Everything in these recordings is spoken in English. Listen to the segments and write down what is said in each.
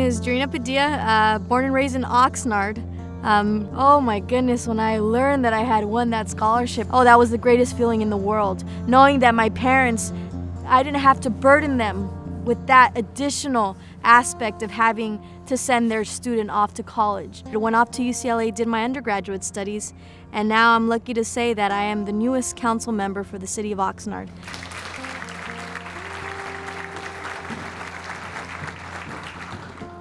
is Jarina Padilla, born and raised in Oxnard. Oh my goodness, when I learned that I had won that scholarship, oh, that was the greatest feeling in the world. Knowing that my parents, I didn't have to burden them with that additional aspect of having to send their student off to college. I went off to UCLA, did my undergraduate studies, and now I'm lucky to say that I am the newest council member for the city of Oxnard.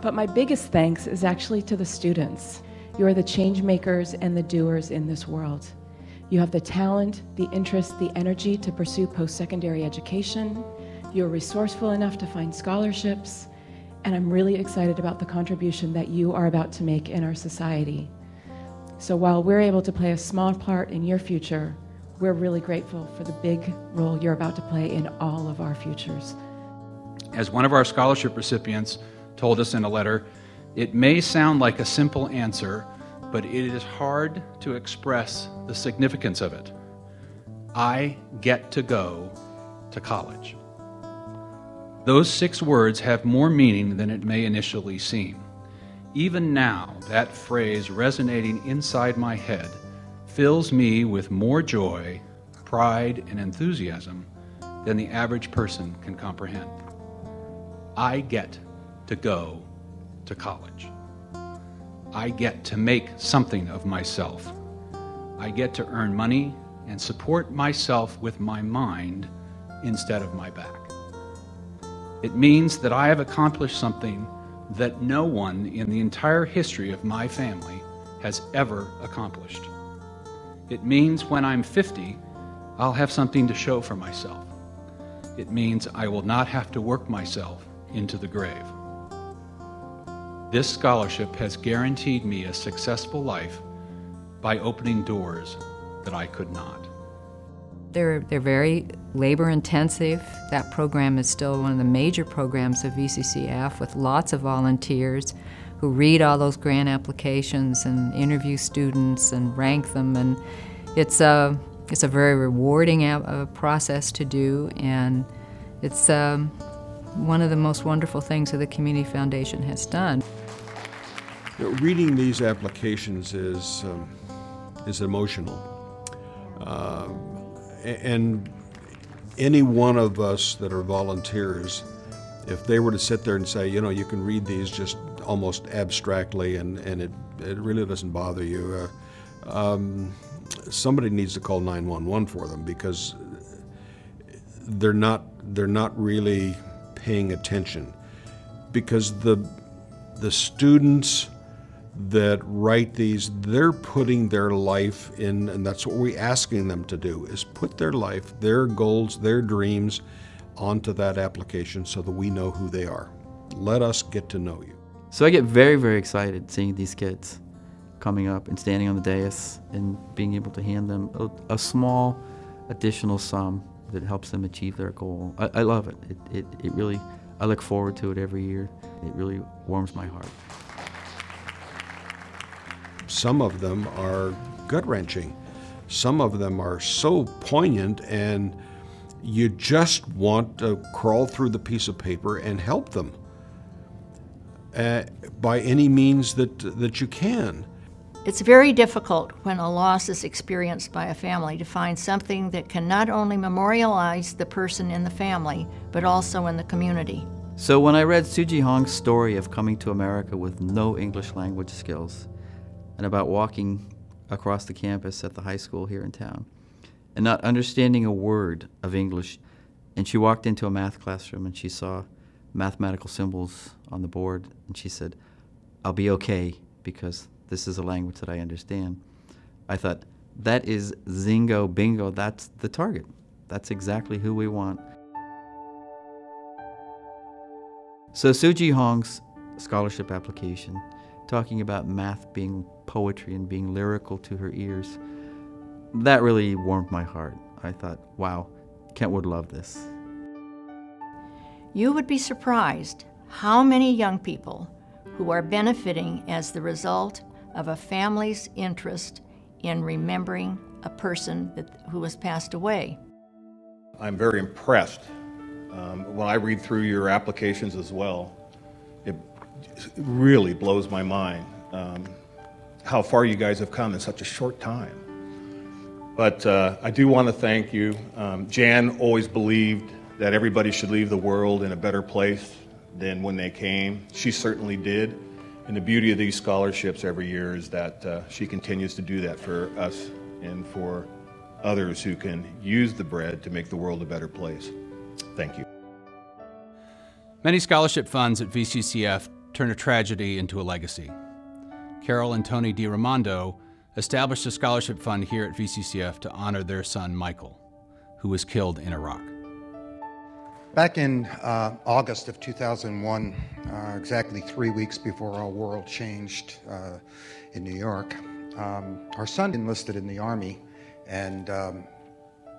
But my biggest thanks is actually to the students. You are the change makers and the doers in this world. You have the talent, the interest, the energy to pursue post-secondary education. You're resourceful enough to find scholarships, and I'm really excited about the contribution that you are about to make in our society. So while we're able to play a small part in your future, we're really grateful for the big role you're about to play in all of our futures. As one of our scholarship recipients told us in a letter, it may sound like a simple answer, but it is hard to express the significance of it. I get to go to college. Those 6 words have more meaning than it may initially seem. Even now, that phrase resonating inside my head fills me with more joy, pride, and enthusiasm than the average person can comprehend. I get to go to college. I get to make something of myself. I get to earn money and support myself with my mind instead of my back. It means that I have accomplished something that no one in the entire history of my family has ever accomplished. It means when I'm 50, I'll have something to show for myself. It means I will not have to work myself into the grave. This scholarship has guaranteed me a successful life by opening doors that I could not. They're very labor intensive. That program is still one of the major programs of VCCF with lots of volunteers who read all those grant applications and interview students and rank them, and it's a very rewarding process to do, and it's one of the most wonderful things that the Community Foundation has done. Reading these applications is emotional. And any one of us that are volunteers, if they were to sit there and say, you know, you can read these just almost abstractly and it really doesn't bother you, somebody needs to call 911 for them, because they're not really paying attention. Because the students that write these, they're putting their life in, and that's what we're asking them to do, is put their life, their goals, their dreams onto that application so that we know who they are. Let us get to know you. So I get very, very excited seeing these kids coming up and standing on the dais and being able to hand them a small additional sum that helps them achieve their goal. I love it. It really, I look forward to it every year. It really warms my heart. Some of them are gut-wrenching. Some of them are so poignant, and you just want to crawl through the piece of paper and help them by any means that you can. It's very difficult when a loss is experienced by a family to find something that can not only memorialize the person in the family, but also in the community. So when I read Suji Hong's story of coming to America with no English language skills, and about walking across the campus at the high school here in town and not understanding a word of English, and she walked into a math classroom and she saw mathematical symbols on the board, and she said, "I'll be okay because this is a language that I understand." I thought, that is zingo bingo, that's the target. That's exactly who we want. So Suji Hong's scholarship application, talking about math being poetry and being lyrical to her ears, that really warmed my heart. I thought, wow, Kent would love this. You would be surprised how many young people who are benefiting as the result of a family's interest in remembering a person who has passed away. I'm very impressed. When I read through your applications as well, really blows my mind how far you guys have come in such a short time. But I do want to thank you. Jan always believed that everybody should leave the world in a better place than when they came. She certainly did. And the beauty of these scholarships every year is that she continues to do that for us and for others who can use the bread to make the world a better place. Thank you. Many scholarship funds at VCCF turn a tragedy into a legacy. Carol and Tony DiRamondo established a scholarship fund here at VCCF to honor their son, Michael, who was killed in Iraq. Back in August of 2001, exactly 3 weeks before our world changed in New York, our son enlisted in the Army, and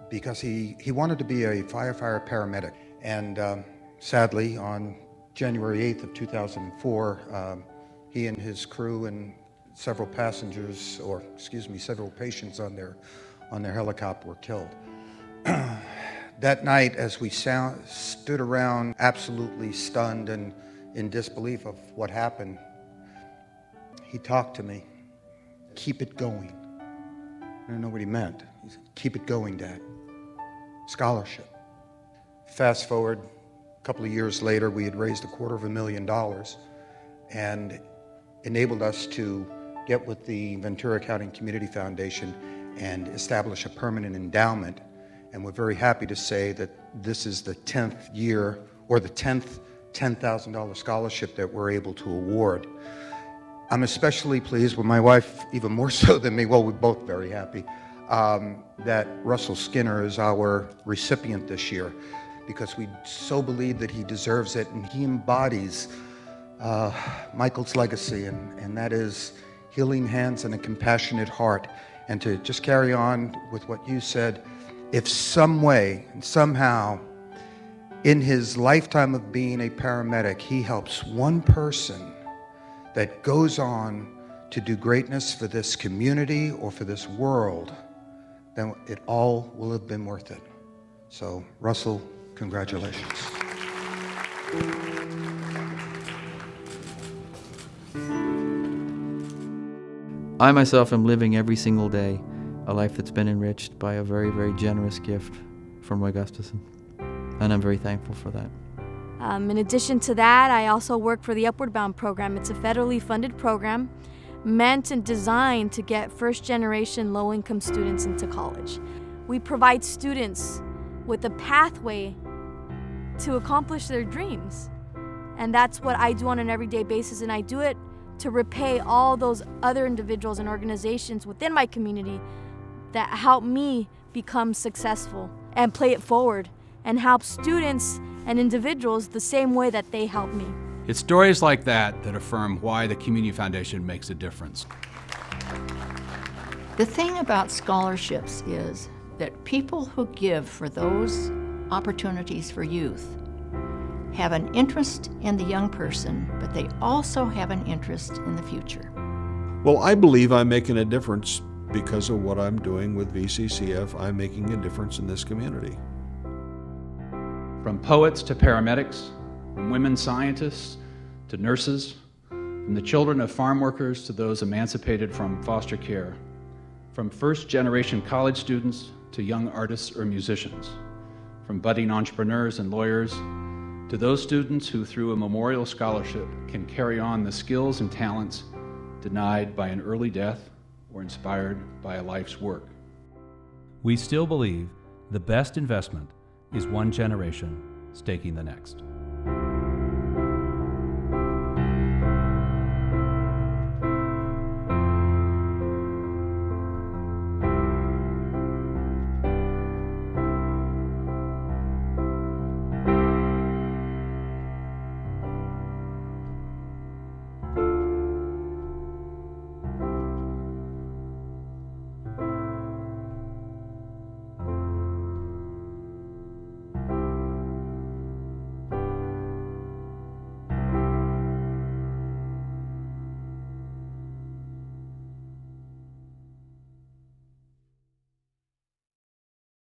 because he wanted to be a firefighter paramedic. And sadly, on January 8th of 2004, he and his crew and several passengers, or excuse me, several patients on their helicopter were killed. That night, as we stood around absolutely stunned and in disbelief of what happened, he talked to me. Keep it going. I don't know what he meant. He said, keep it going, Dad. Scholarship. Fast forward, a couple of years later, we had raised $250,000 and enabled us to get with the Ventura County Community Foundation and establish a permanent endowment. And we're very happy to say that this is the 10th year, or the 10th $10,000 scholarship that we're able to award. I'm especially pleased with my wife, even more so than me, well, we're both very happy, that Russell Skinner is our recipient this year, because we so believe that he deserves it, and he embodies Michael's legacy, and that is healing hands and a compassionate heart. And to just carry on with what you said, if some way and somehow in his lifetime of being a paramedic, he helps one person that goes on to do greatness for this community or for this world, then it all will have been worth it. So, Russell, congratulations. I myself am living every single day a life that's been enriched by a very, very generous gift from Roy Gustafson, and I'm very thankful for that. In addition to that, I also work for the Upward Bound program. It's a federally funded program meant and designed to get first-generation low-income students into college. We provide students with a pathway to accomplish their dreams. And that's what I do on an everyday basis, and I do it to repay all those other individuals and organizations within my community that help me become successful and play it forward and help students and individuals the same way that they help me. It's stories like that that affirm why the Community Foundation makes a difference. The thing about scholarships is that people who give for those opportunities for youth have an interest in the young person, but they also have an interest in the future. Well, I believe I'm making a difference because of what I'm doing with VCCF. I'm making a difference in this community. From poets to paramedics, from women scientists to nurses, from the children of farm workers to those emancipated from foster care, from first-generation college students to young artists or musicians, from budding entrepreneurs and lawyers to those students who, through a memorial scholarship, can carry on the skills and talents denied by an early death or inspired by a life's work. We still believe the best investment is one generation staking the next.